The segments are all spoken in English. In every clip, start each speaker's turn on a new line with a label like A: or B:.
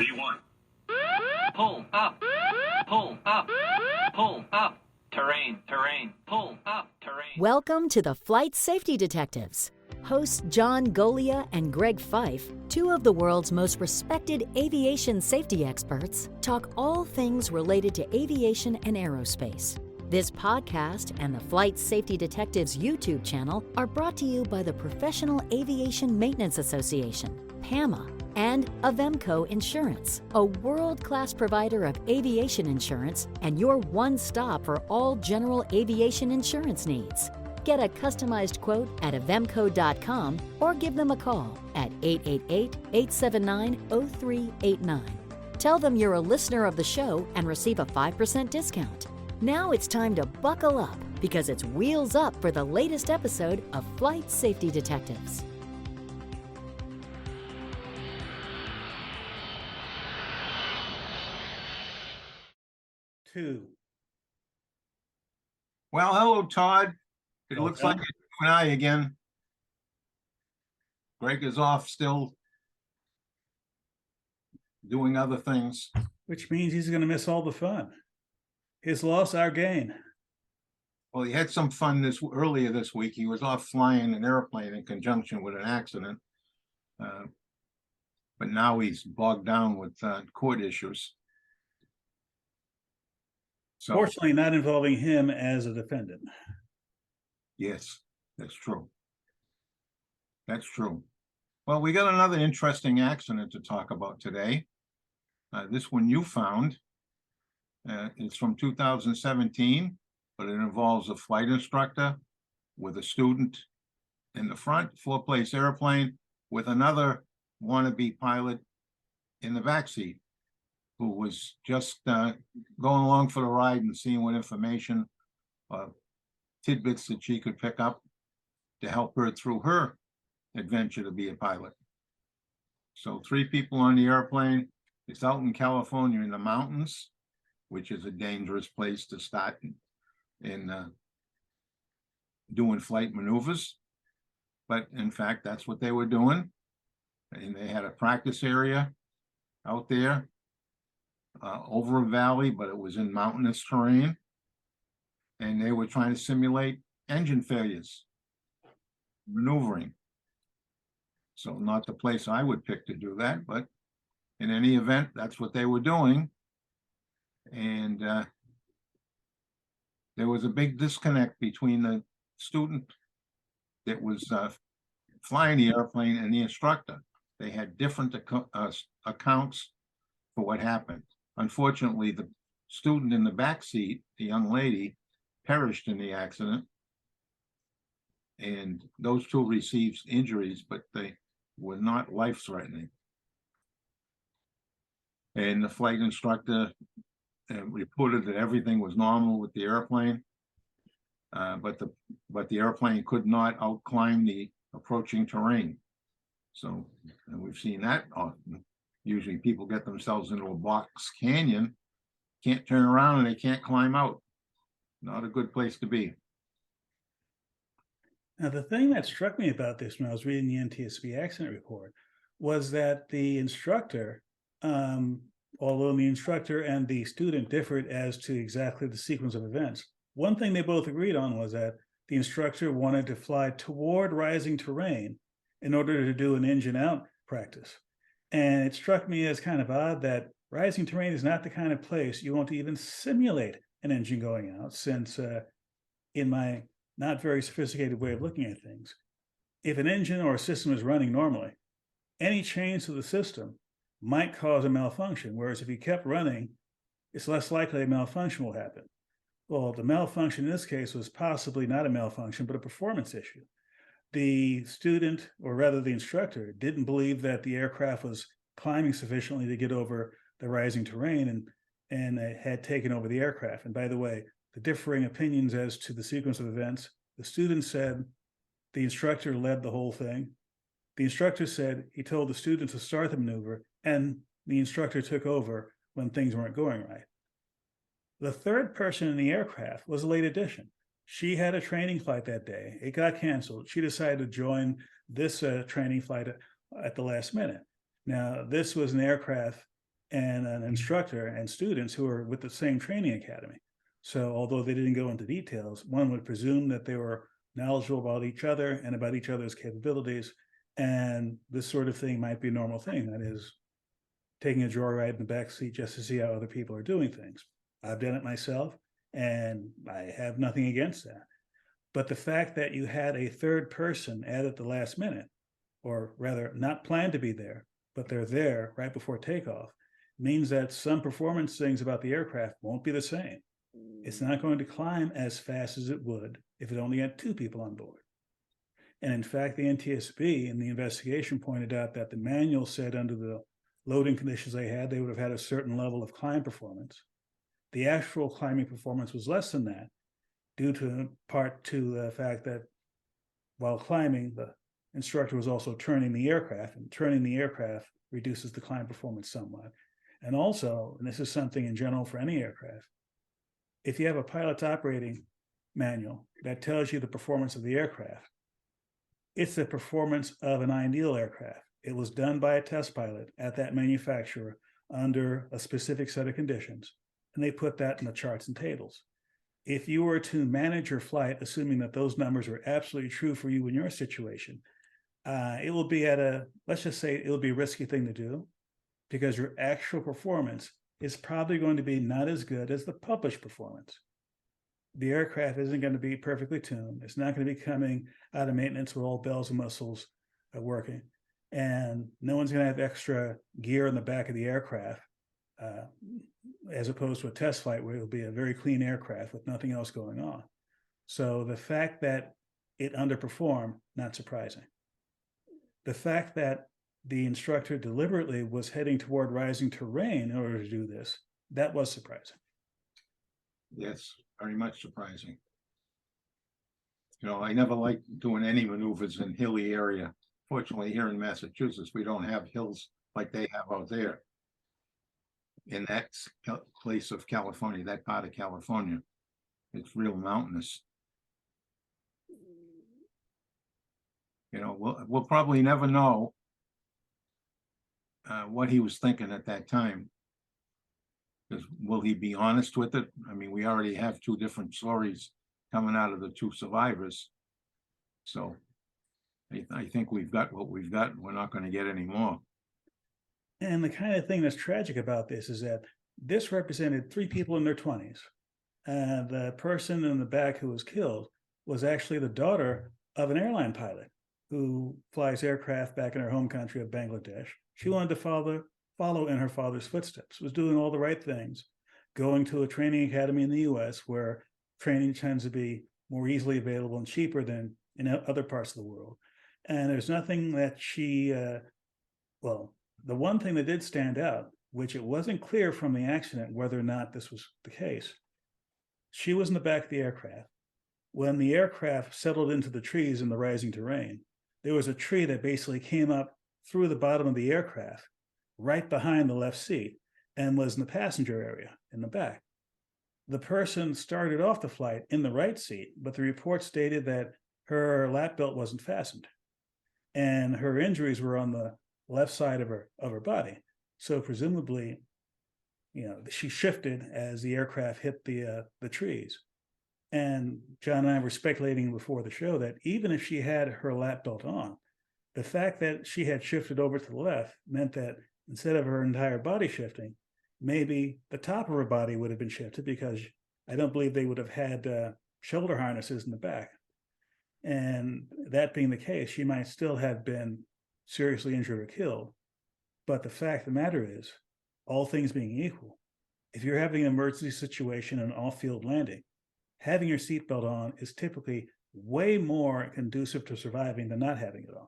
A: V1. Pull up, pull up, pull up. Terrain, pull up, terrain.
B: Welcome to the Flight Safety Detectives. Hosts John Golia and Greg Fife, two of the world's most respected aviation safety experts, talk all things related to aviation and aerospace. This podcast and the Flight Safety Detectives YouTube channel are brought to you by the Professional Aviation Maintenance Association, PAMA, and Avemco Insurance, a world-class provider of aviation insurance and your one-stop for all general aviation insurance needs. Get a customized quote at avemco.com or give them a call at 888-879-0389. Tell them you're a listener of the show and receive a 5% discount. Now it's time to buckle up because it's wheels up for the latest episode of Flight Safety Detectives.
C: Well, hello, Todd. It looks like it's you and I again. Greg is off still doing other things.
D: Which means he's going to miss all the fun. His loss, our gain.
C: Well, he had some fun earlier this week. He was off flying an airplane in conjunction with an accident. But now he's bogged down with court issues. So,
D: Fortunately, not involving him as a defendant.
C: yes, that's true. That's true. Well, we got another interesting accident to talk about today. This one you found. It's from 2017, but it involves a flight instructor with a student in the front, four-place airplane, with another wannabe pilot in the backseat, who was just going along for the ride and seeing what information, tidbits that she could pick up to help her through her adventure to be a pilot. So 3 people on the airplane. It's out in California in the mountains, which is a dangerous place to start in doing flight maneuvers. But in fact, that's what they were doing. And they had a practice area out there over a valley, but it was in mountainous terrain. And they were trying to simulate engine failures, maneuvering. So not the place I would pick to do that, but in any event, that's what they were doing. And there was a big disconnect between the student that was flying the airplane and the instructor. They had different accounts for what happened. Unfortunately, the student in the back seat, the young lady, perished in the accident. And those 2 received injuries, but they were not life-threatening. And the flight instructor reported that everything was normal with the airplane, but the airplane could not outclimb the approaching terrain. So, and we've seen that often. Usually people get themselves into a box canyon, can't turn around, and they can't climb out. Not a good place to be.
D: Now, the thing that struck me about this when I was reading the NTSB accident report was that the instructor, although the instructor and the student differed as to exactly the sequence of events, one thing they both agreed on was that the instructor wanted to fly toward rising terrain in order to do an engine out practice. And it struck me as kind of odd that rising terrain is not the kind of place you want to even simulate an engine going out, since in my not very sophisticated way of looking at things, if an engine or a system is running normally, any change to the system might cause a malfunction, whereas if you kept running, it's less likely a malfunction will happen. Well, the malfunction in this case was possibly not a malfunction, but a performance issue. The student, or rather the instructor, didn't believe that the aircraft was climbing sufficiently to get over the rising terrain and had taken over the aircraft. And by the way, the differing opinions as to the sequence of events, the student said the instructor led the whole thing. The instructor said he told the student to start the maneuver, and the instructor took over when things weren't going right. The third person in the aircraft was a late addition. She had a training flight that day. It got canceled. She decided to join this training flight at the last minute. Now, this was an aircraft and an instructor and students who are with the same training academy. So although they didn't go into details, one would presume that they were knowledgeable about each other and about each other's capabilities. And this sort of thing might be a normal thing. That is, taking a joyride in the back seat just to see how other people are doing things. I've done it myself, and I have nothing against that. But the fact that you had a third person add at the last minute, or rather not planned to be there, but they're there right before takeoff, means that some performance things about the aircraft won't be the same. It's not going to climb as fast as it would if it only had two people on board. And in fact, the NTSB in the investigation pointed out that the manual said under the loading conditions they had, they would have had a certain level of climb performance. The actual climbing performance was less than that, due to part to the fact that while climbing, the instructor was also turning the aircraft, and turning the aircraft reduces the climb performance somewhat. And also, and this is something in general for any aircraft, if you have a pilot's operating manual that tells you the performance of the aircraft, it's the performance of an ideal aircraft. It was done by a test pilot at that manufacturer under a specific set of conditions, and they put that in the charts and tables. If you were to manage your flight, assuming that those numbers are absolutely true for you in your situation, it will be let's just say it will be a risky thing to do, because your actual performance is probably going to be not as good as the published performance. The aircraft isn't going to be perfectly tuned. It's not going to be coming out of maintenance with all bells and whistles working. And no one's going to have extra gear in the back of the aircraft, as opposed to a test flight where it'll be a very clean aircraft with nothing else going on. So the fact that it underperformed, not surprising. The fact that the instructor deliberately was heading toward rising terrain in order to do this, that was surprising.
C: Yes, very much surprising. You know, I never liked doing any maneuvers in hilly area. Fortunately, here in Massachusetts, we don't have hills like they have out there. In that place of California, that part of California, it's real mountainous. You know, we'll probably never know what he was thinking at that time. Because will he be honest with it? I mean, we already have two different stories coming out of the two survivors. So I think we've got what we've got. We're not going to get any more.
D: And the kind of thing that's tragic about this is that this represented three people in their 20s. And the person in the back who was killed was actually the daughter of an airline pilot who flies aircraft back in her home country of Bangladesh. She wanted to follow in her father's footsteps, was doing all the right things, going to a training academy in the US where training tends to be more easily available and cheaper than in other parts of the world. And there's nothing that she, well, the one thing that did stand out, which it wasn't clear from the accident whether or not this was the case, she was in the back of the aircraft. When the aircraft settled into the trees in the rising terrain, there was a tree that basically came up through the bottom of the aircraft, right behind the left seat, and was in the passenger area in the back. The person started off the flight in the right seat, but the report stated that her lap belt wasn't fastened, and her injuries were on the left side of her body. So presumably, you know, she shifted as the aircraft hit the trees. And John and I were speculating before the show that even if she had her lap belt on, the fact that she had shifted over to the left meant that instead of her entire body shifting, maybe the top of her body would have been shifted, because I don't believe they would have had shoulder harnesses in the back. And that being the case, she might still have been seriously injured or killed. But the fact of the matter is, all things being equal, if you're having an emergency situation, an off-field landing, having your seatbelt on is typically way more conducive to surviving than not having it on.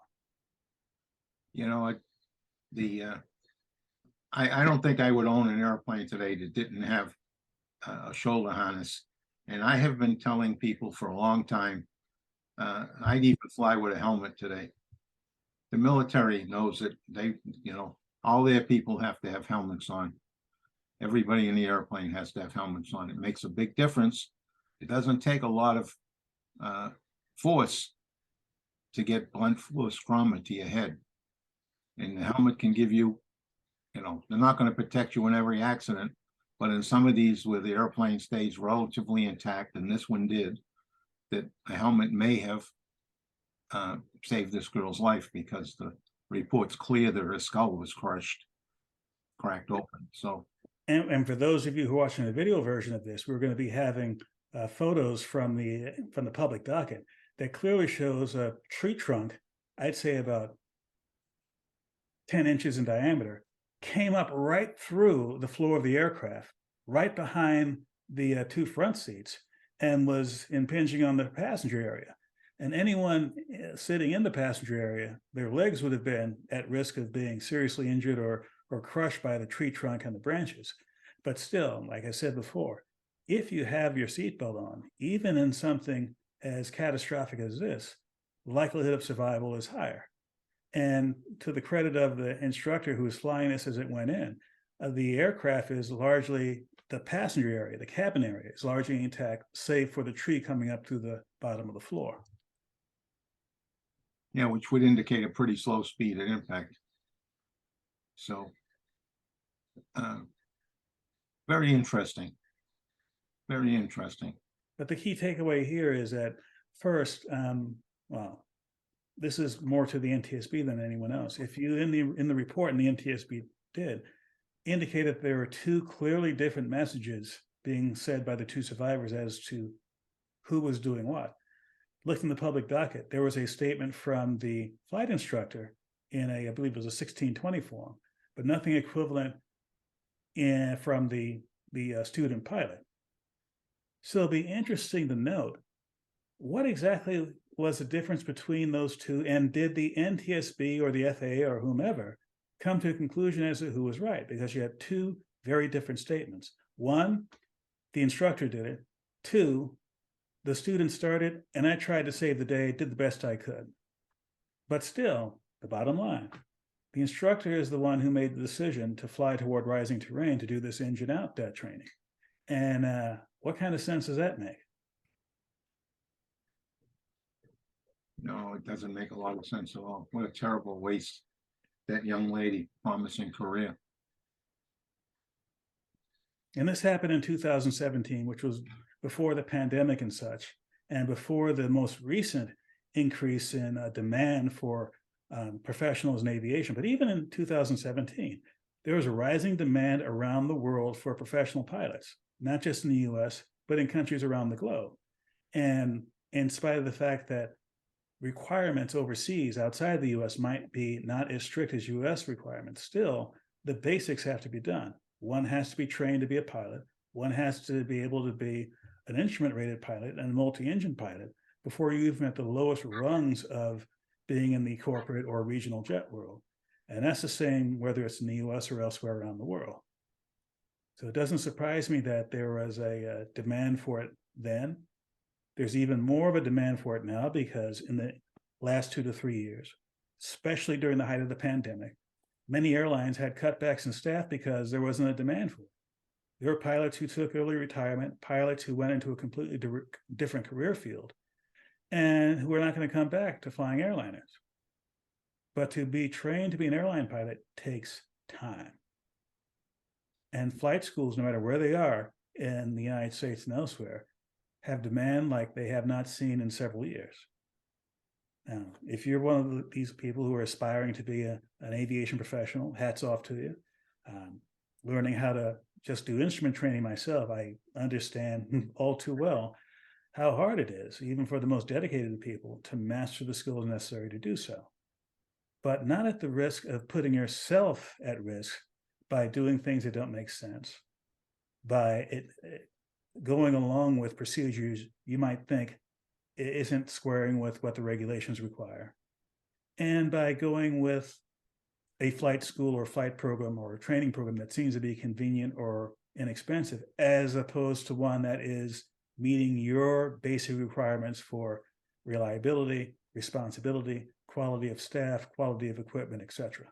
C: You know, I don't think I would own an airplane today that didn't have a shoulder harness. And I have been telling people for a long time, I'd even fly with a helmet today. The military knows that all their people have to have helmets on. Everybody in the airplane has to have helmets on. It makes a big difference. It doesn't take a lot of force to get blunt force trauma to your head. And the helmet can give you You know, they're not going to protect you in every accident, but in some of these where the airplane stays relatively intact, and this one did, that a helmet may have saved this girl's life because the report's clear that her skull was cracked open. So,
D: And for those of you who are watching the video version of this, we're going to be having photos from the public docket that clearly shows a tree trunk, I'd say about 10 inches in diameter, came up right through the floor of the aircraft, right behind the two front seats, and was impinging on the passenger area. And anyone sitting in the passenger area, their legs would have been at risk of being seriously injured or crushed by the tree trunk and the branches. But still, like I said before, if you have your seatbelt on, even in something as catastrophic as this, likelihood of survival is higher. And to the credit of the instructor who was flying this as it went in, the aircraft is largely, the passenger area, the cabin area is largely intact, save for the tree coming up to the bottom of the floor.
C: yeah, which would indicate a pretty slow speed at impact. So, very interesting. Very interesting.
D: But the key takeaway here is that first, well, this is more to the NTSB than anyone else. If you in the report, and the NTSB did indicate that there were two clearly different messages being said by the two survivors as to who was doing what. Looked in the public docket, there was a statement from the flight instructor in I believe it was a 1620 form, but nothing equivalent from the student pilot. So it'll be interesting to note what exactly was the difference between those two, and did the NTSB or the FAA or whomever come to a conclusion as to who was right? Because you had two very different statements. One, the instructor did it. Two, the student started, and I tried to save the day, did the best I could. But still, the bottom line, the instructor is the one who made the decision to fly toward rising terrain to do this engine out training. And what kind of sense does that make?
C: No, it doesn't make a lot of sense at all. What a terrible waste. That young lady, promising career.
D: And this happened in 2017, which was before the pandemic and such, and before the most recent increase in demand for professionals in aviation. But even in 2017, there was a rising demand around the world for professional pilots, not just in the US, but in countries around the globe. And in spite of the fact that requirements overseas outside the US might be not as strict as US requirements, still, the basics have to be done. One has to be trained to be a pilot. One has to be able to be an instrument-rated pilot and a multi-engine pilot before you even at the lowest rungs of being in the corporate or regional jet world. And that's the same whether it's in the US or elsewhere around the world. So it doesn't surprise me that there was a demand for it then. There's even more of a demand for it now because in the last 2 to 3 years, especially during the height of the pandemic, many airlines had cutbacks in staff because there wasn't a demand for it. There were pilots who took early retirement, pilots who went into a completely different career field, and who are not going to come back to flying airliners. But to be trained to be an airline pilot takes time. And flight schools, no matter where they are in the United States and elsewhere, have demand like they have not seen in several years. Now, if you're one of these people who are aspiring to be an aviation professional, hats off to you. Learning how to just do instrument training myself, I understand all too well how hard it is, even for the most dedicated people, to master the skills necessary to do so. But not at the risk of putting yourself at risk by doing things that don't make sense, by going along with procedures you might think isn't squaring with what the regulations require, and by going with a flight school or flight program or a training program that seems to be convenient or inexpensive, as opposed to one that is meeting your basic requirements for reliability, responsibility, quality of staff, quality of equipment, etc.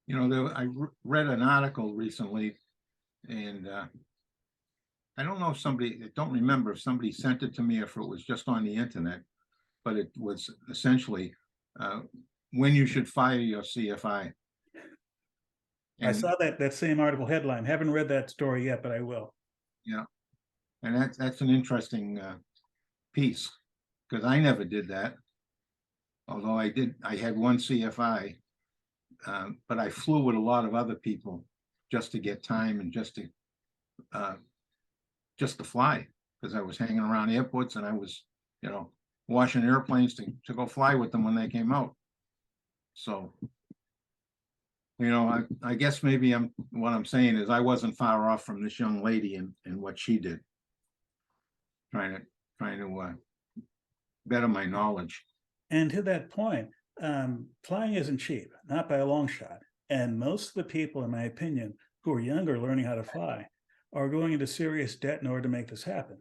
C: You know, I read an article recently, and I don't know if I don't remember if somebody sent it to me or if it was just on the internet, but it was essentially when you should fire your CFI.
D: I
C: And
D: saw that same article headline. Haven't read that story yet, but I will.
C: yeah, and that's an interesting piece, because I never did that. Although I had one CFI, but I flew with a lot of other people just to get time and uh, just to fly, because I was hanging around airports and I was, washing airplanes to go fly with them when they came out. So, I guess maybe what I'm saying is I wasn't far off from this young lady and what she did, trying to better my knowledge.
D: And to that point, flying isn't cheap, not by a long shot. And most of the people, in my opinion, who are younger learning how to fly are going into serious debt in order to make this happen.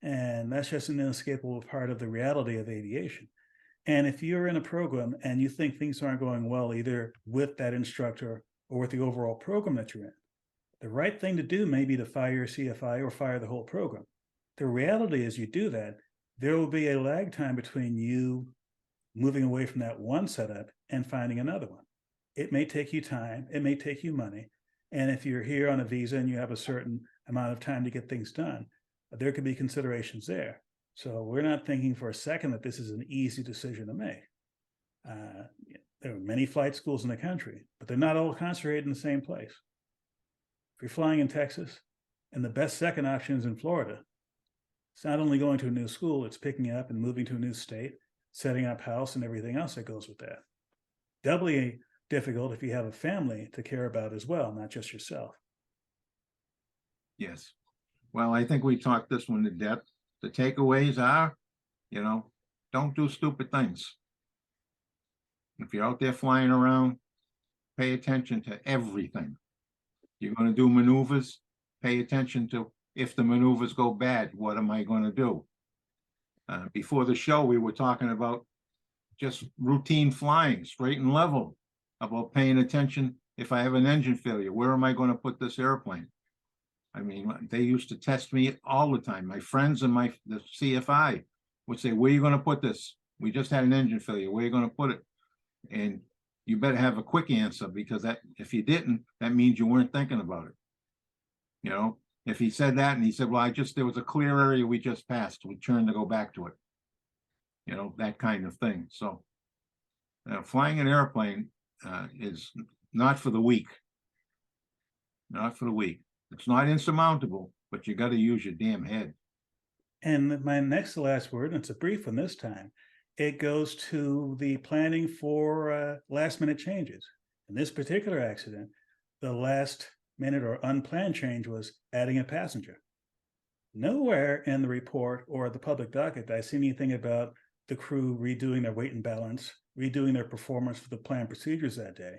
D: And that's just an inescapable part of the reality of aviation. And if you're in a program and you think things aren't going well, either with that instructor or with the overall program that you're in, the right thing to do may be to fire your CFI or fire the whole program. The reality is, you do that, there will be a lag time between you moving away from that one setup and finding another one. It may take you time, it may take you money. And if you're here on a visa and you have a certain amount of time to get things done, there could be considerations there. So we're not thinking for a second that this is an easy decision to make. There are many flight schools in the country, but they're not all concentrated in the same place. If you're flying in Texas and the best second option is in Florida, it's not only going to a new school, it's picking up and moving to a new state, setting up house and everything else that goes with that. Doubly difficult if you have a family to care about as well, not just yourself.
C: Yes. Well, I think we talked this one to death. The takeaways are, don't do stupid things. If you're out there flying around, pay attention to everything. You're going to do maneuvers, pay attention to, if the maneuvers go bad, what am I going to do? Before the show, we were talking about just routine flying, straight and level, about paying attention. If I have an engine failure, where am I going to put this airplane? I mean, they used to test me all the time. My friends and the CFI would say, where are you going to put this? We just had an engine failure. Where are you going to put it? And you better have a quick answer, because if you didn't, that means you weren't thinking about it. If he said that and he said, well, there was a clear area we just passed, we turned to go back to it. That kind of thing. So flying an airplane is not for the weak. Not for the weak. It's not insurmountable, but you got to use your damn head.
D: And my next to last word, and it's a brief one this time, it goes to the planning for last minute changes. In this particular accident, the last minute or unplanned change was adding a passenger. Nowhere in the report or the public docket did I see anything about the crew redoing their weight and balance, redoing their performance for the planned procedures that day.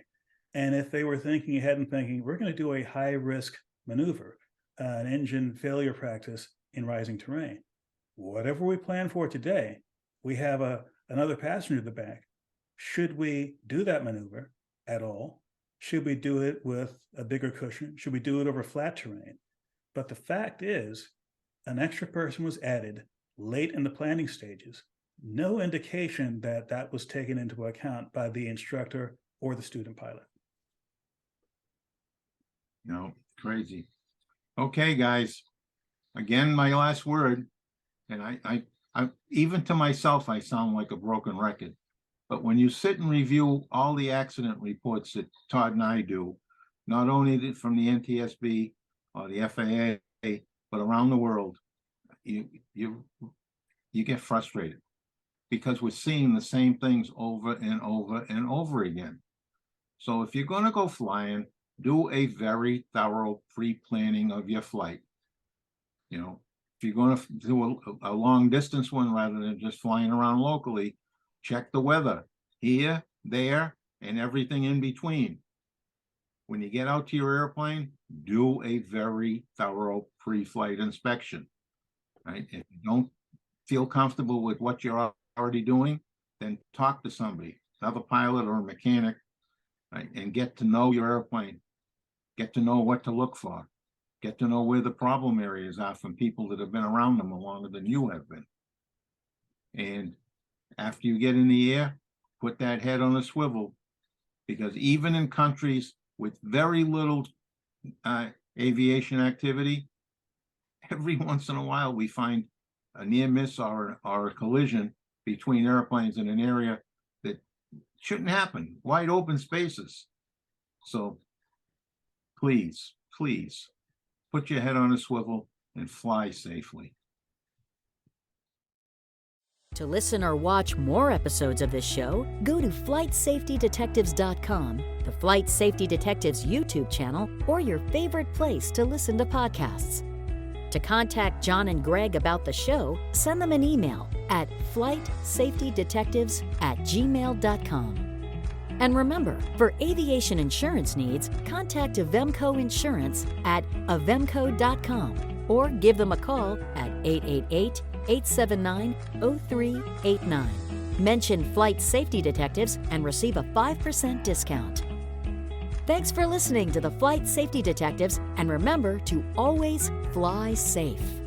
D: And if they were thinking ahead and thinking, we're going to do a high risk maneuver, an engine failure practice in rising terrain, whatever we plan for today, we have another passenger in the back. Should we do that maneuver at all? Should we do it with a bigger cushion? Should we do it over flat terrain? But the fact is, an extra person was added late in the planning stages. No indication that that was taken into account by the instructor or the student pilot.
C: Crazy. Okay, guys. Again, my last word, and I even to myself, I sound like a broken record. But when you sit and review all the accident reports that Todd and I do, not only from the NTSB or the FAA, but around the world, you get frustrated, because we're seeing the same things over and over and over again. So if you're going to go flying, do a very thorough pre-planning of your flight. If you're going to do a long distance one rather than just flying around locally, check the weather here, there, and everything in between. When you get out to your airplane, do a very thorough pre-flight inspection. Right? If you don't feel comfortable with what you're already doing, then talk to somebody, another pilot or a mechanic, right? And get to know your airplane, get to know what to look for, get to know where the problem areas are from people that have been around them longer than you have been. And after you get in the air, put that head on a swivel, because even in countries with very little aviation activity, every once in a while we find a near miss or a collision between airplanes in an area that shouldn't happen, wide open spaces. So please, please put your head on a swivel and fly safely.
B: To listen or watch more episodes of this show, go to flightsafetydetectives.com, the Flight Safety Detectives YouTube channel, or your favorite place to listen to podcasts. To contact John and Greg about the show, send them an email at flightsafetydetectives@gmail.com. And remember, for aviation insurance needs, contact Avemco Insurance at avemco.com or give them a call at 888-879-0389. Mention Flight Safety Detectives and receive a 5% discount. Thanks for listening to the Flight Safety Detectives, and remember to always fly safe.